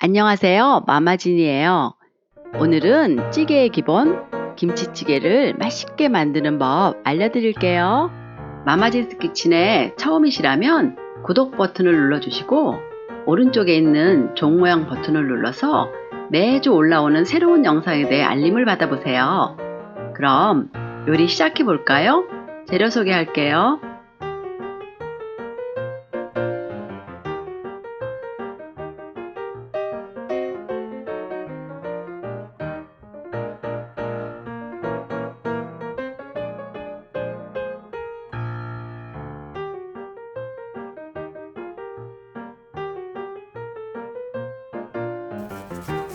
안녕하세요. 마마진이에요. 오늘은 찌개의 기본 김치찌개를 맛있게 만드는 법 알려드릴게요. 마마진스 키친에 처음이시라면 구독 버튼을 눌러주시고 오른쪽에 있는 종 모양 버튼을 눌러서 매주 올라오는 새로운 영상에 대해 알림을 받아보세요. 그럼 요리 시작해 볼까요? 재료 소개할게요.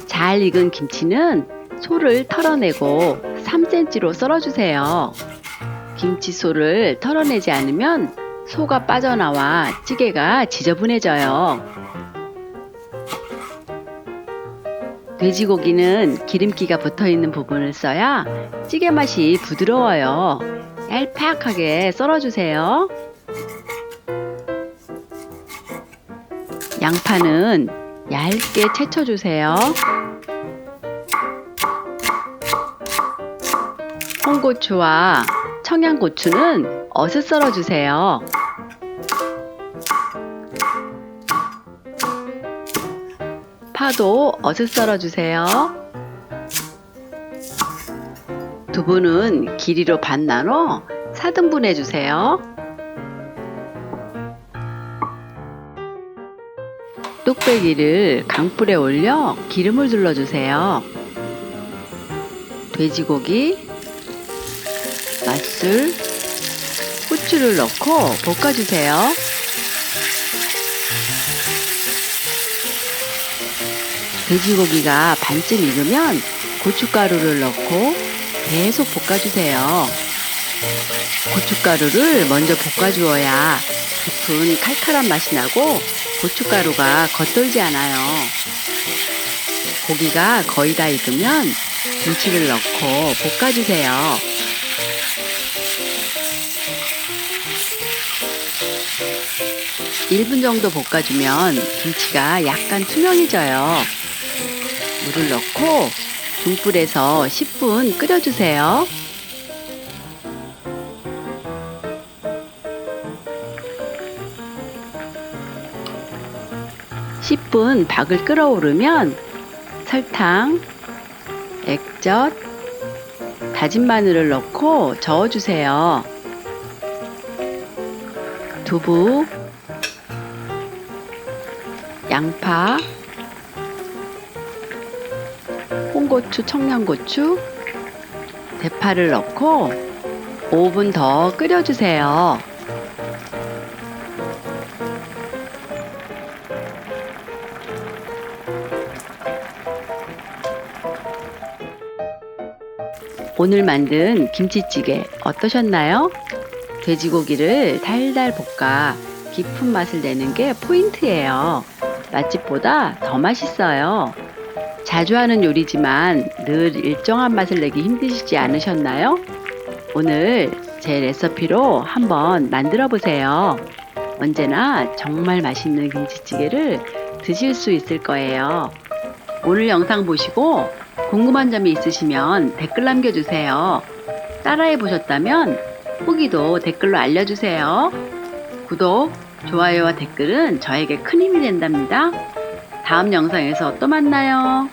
잘 익은 김치는 소를 털어내고 3cm로 썰어주세요. 김치소를 털어내지 않으면 소가 빠져나와 찌개가 지저분해져요. 돼지고기는 기름기가 붙어있는 부분을 써야 찌개 맛이 부드러워요. 얄팍하게 썰어주세요. 양파는 얇게 채쳐주세요. 홍고추와 청양고추는 어슷 썰어주세요. 파도 어슷 썰어주세요. 두부는 길이로 반 나눠 4등분 해주세요. 뚝배기를 강불에 올려 기름을 둘러주세요. 돼지고기, 맛술, 후추를 넣고 볶아주세요. 돼지고기가 반쯤 익으면 고춧가루를 넣고 계속 볶아주세요. 고춧가루를 먼저 볶아주어야 깊은 칼칼한 맛이 나고 고춧가루가 겉돌지 않아요. 고기가 거의 다 익으면 김치를 넣고 볶아주세요. (1분) 정도 볶아주면 김치가 약간 투명해져요. 물을 넣고 중불에서 10분 끓여주세요. (10분) 박을 끓어오르면 설탕, 액젓, 다진 마늘을 넣고 저어주세요. 두부, 양파, 홍고추, 청양고추, 대파를 넣고 5분 더 끓여주세요. 오늘 만든 김치찌개 어떠셨나요? 돼지고기를 달달 볶아 깊은 맛을 내는 게 포인트예요. 맛집보다 더 맛있어요. 자주 하는 요리지만 늘 일정한 맛을 내기 힘드시지 않으셨나요? 오늘 제 레시피로 한번 만들어 보세요. 언제나 정말 맛있는 김치찌개를 드실 수 있을 거예요. 오늘 영상 보시고 궁금한 점이 있으시면 댓글 남겨주세요. 따라해 보셨다면 후기도 댓글로 알려주세요. 구독, 좋아요와 댓글은 저에게 큰 힘이 된답니다. 다음 영상에서 또 만나요.